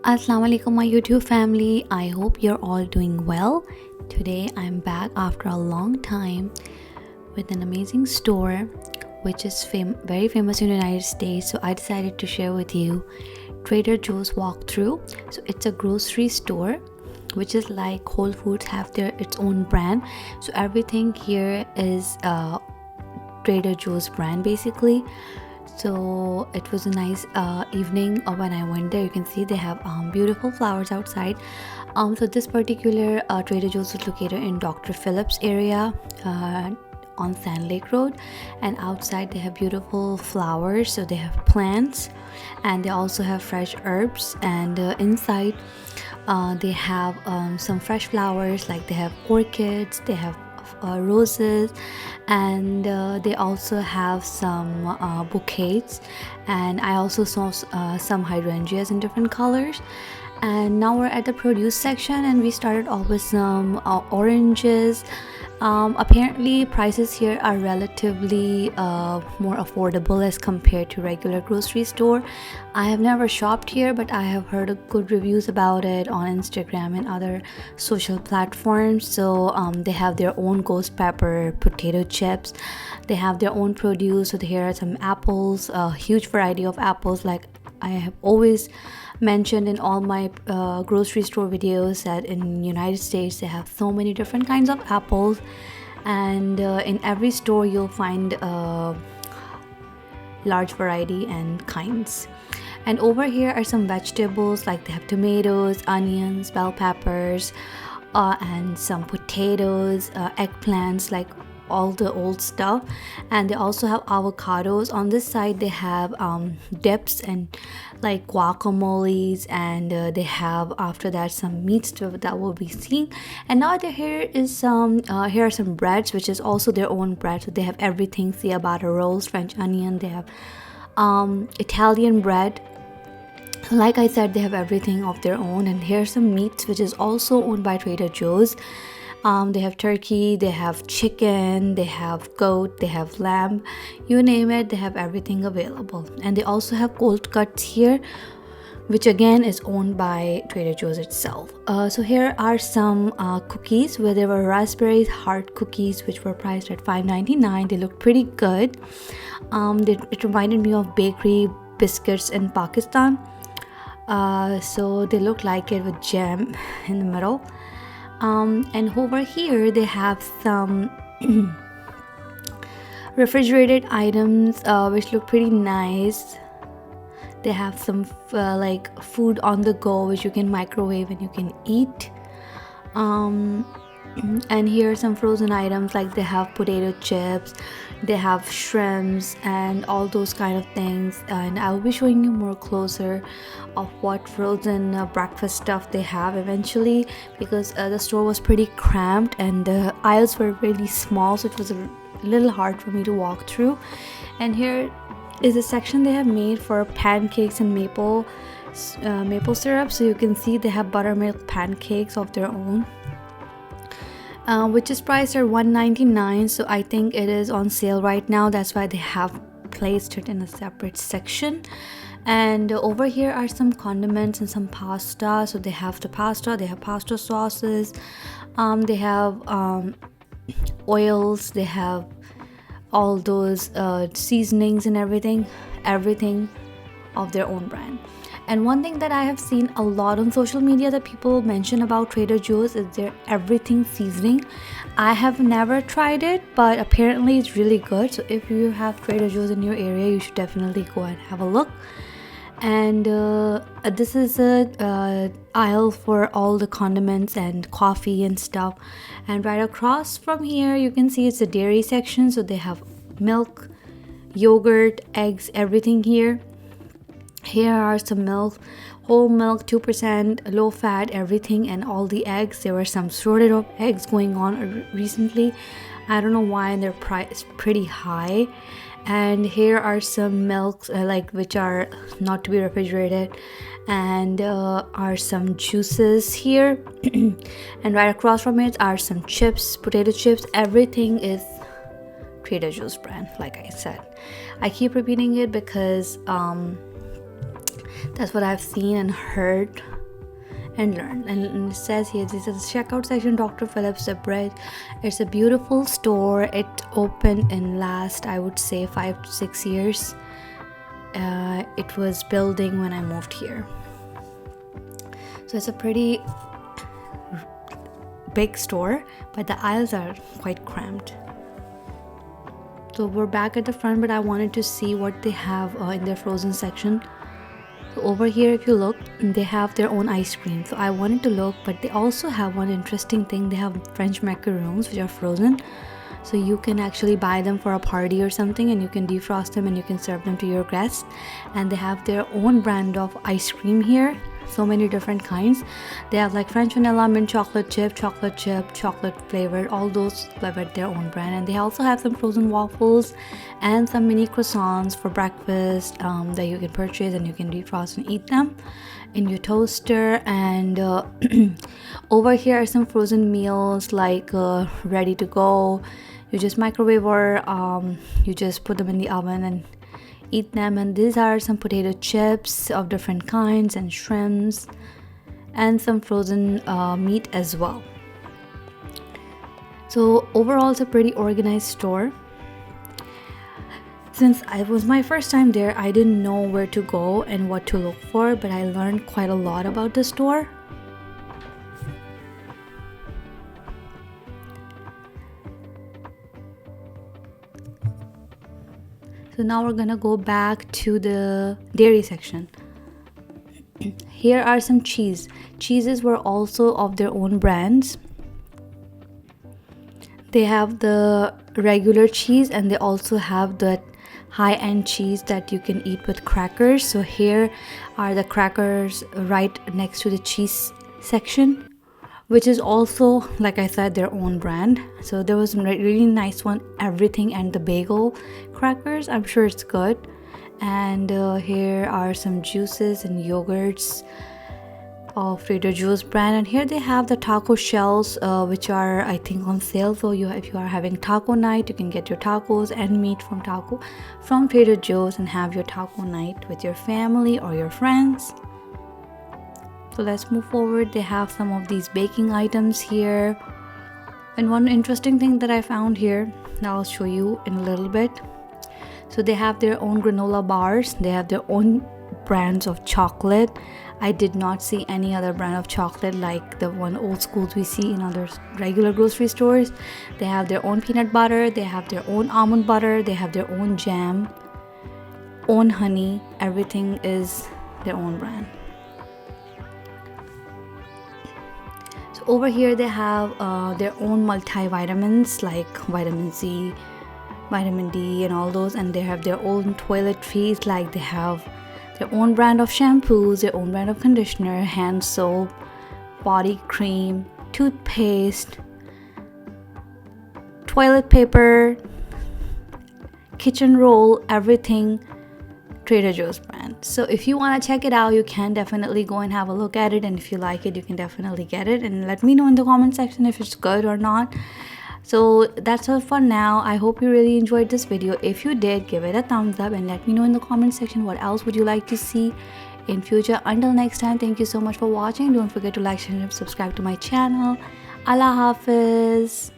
Assalamu alaikum, my YouTube family. I hope you're all doing well. Today I'm back after a long time with an amazing store which is very famous in the United States. So I decided to share with you Trader Joe's walkthrough. So it's a grocery store which is like Whole Foods have its own brand. So everything here is Trader Joe's brand basically. So it was a nice evening when I went there. You can see they have beautiful flowers outside. So this particular Trader Joe's is located in Dr. Phillips area on Sand Lake Road, and outside they have beautiful flowers. So they have plants and they also have fresh herbs, and inside they have some fresh flowers, like they have orchids, they have roses, and they also have some bouquets, and I also saw some hydrangeas in different colors. And now we're at the produce section, and we started off with some oranges. Apparently prices here are relatively more affordable as compared to regular grocery store. I have never shopped here, but I have heard good reviews about it on Instagram and other social platforms. So they have their own ghost pepper potato chips, they have their own produce. So here are some apples, a huge variety of apples. Like I have always mentioned in all my grocery store videos, that in United States they have so many different kinds of apples, and in every store you'll find a large variety and kinds. And over here are some vegetables, like they have tomatoes, onions, bell peppers, and some potatoes, eggplants, like all the old stuff. And they also have avocados. On this side they have dips and like guacamoles, and they have after that some meats that will be seen. And now here is some here are some breads, which is also their own bread. So they have everything: ciabatta rolls, French onion, they have Italian bread. Like I said, they have everything of their own. And here's some meats which is also owned by Trader Joe's. They have turkey, they have chicken, they have goat, they have lamb, you name it, they have everything available. And they also have cold cuts here, which again is owned by Trader Joe's itself. So here are some cookies, where there were raspberry heart cookies which were priced at $5.99. They look pretty good. It reminded me of bakery biscuits in Pakistan. So they look like it with jam in the middle. And over here they have some refrigerated items which look pretty nice. They have some like food on the go which you can microwave and you can eat. And here are some frozen items, like they have potato chips, they have shrimps, and all those kind of things. And I will be showing you more closer of what frozen breakfast stuff they have eventually, because the store was pretty cramped and the aisles were really small, so it was a little hard for me to walk through. And here is a section they have made for pancakes and maple syrup. So you can see they have buttermilk pancakes of their own, which is priced at $1.99. So I think it is on sale right now, that's why they have placed it in a separate section. And over here are some condiments and some pasta. So they have the pasta, they have pasta sauces, they have oils, they have all those seasonings and everything of their own brand. And one thing that I have seen a lot on social media that people mention about Trader Joe's is their everything seasoning. I have never tried it, but apparently it's really good. So if you have Trader Joe's in your area, you should definitely go and have a look. And this is a aisle for all the condiments and coffee and stuff. And right across from here you can see it's the dairy section. So they have milk, yogurt, eggs, everything here. Here are some milk, whole milk, 2%, low fat, everything, and all the eggs. There were some shortage of eggs going on recently. I don't know why, and their price pretty high. And here are some milks like which are not to be refrigerated, and are some juices here. And right across from it are some chips, potato chips. Everything is Trader Joe's brand. Like I said, I keep repeating it because That's what I've seen and heard and learned. And it says here, this is the checkout section, Dr. Phillips the Bridge. It's a beautiful store. It opened in last, I would say, 5 to 6 years. It was building when I moved here. So it's a pretty big store, but the aisles are quite cramped. So we're back at the front, but I wanted to see what they have in their frozen section. So over here, if you look, they have their own ice cream. So I wanted to look, but they also have one interesting thing. They have French macaroons, which are frozen. So you can actually buy them for a party or something, and you can defrost them and you can serve them to your guests. And they have their own brand of ice cream here. So many different kinds. They have like French vanilla, mint chocolate chip, chocolate flavored, all those flavored their own brand. And they also have some frozen waffles and some mini croissants for breakfast that you can purchase, and you can defrost and eat them in your toaster. And over here are some frozen meals like ready to go. You just microwave or you just put them in the oven and eat them. And these are some potato chips of different kinds and shrimps and some frozen meat as well. So overall, it's a pretty organized store. Since it was my first time there, I didn't know where to go and what to look for, but I learned quite a lot about the store. So now we're gonna go back to the dairy section. Here are some cheeses were also of their own brands. They have the regular cheese, and they also have the high-end cheese that you can eat with crackers. So here are the crackers right next to the cheese section, which is also, like I said, their own brand. So there was a really nice one, everything and the bagel crackers. I'm sure it's good. And here are some juices and yogurts of Trader Joe's brand. And here they have the taco shells, which are, I think, on sale. So if you are having taco night, you can get your tacos and meat from Trader Joe's and have your taco night with your family or your friends. So let's move forward. They have some of these baking items here. And one interesting thing that I found here, that I'll show you in a little bit. So they have their own granola bars. They have their own brands of chocolate. I did not see any other brand of chocolate like the one old schools we see in other regular grocery stores. They have their own peanut butter. They have their own almond butter. They have their own jam, own honey. Everything is their own brand. So over here they have their own multivitamins like vitamin C, vitamin D and all those. And they have their own toiletries, like they have their own brand of shampoos, their own brand of conditioner, hand soap, body cream, toothpaste, toilet paper, kitchen roll, everything Trader Joe's brand. So if you want to check it out, you can definitely go and have a look at it, and if you like it, you can definitely get it, and let me know in the comment section if it's good or not. So that's all for now. I hope you really enjoyed this video. If you did, give it a thumbs up and let me know in the comment section what else would you like to see in future. Until next time, thank you so much for watching. Don't forget to like, share and subscribe to my channel. Allah Hafiz.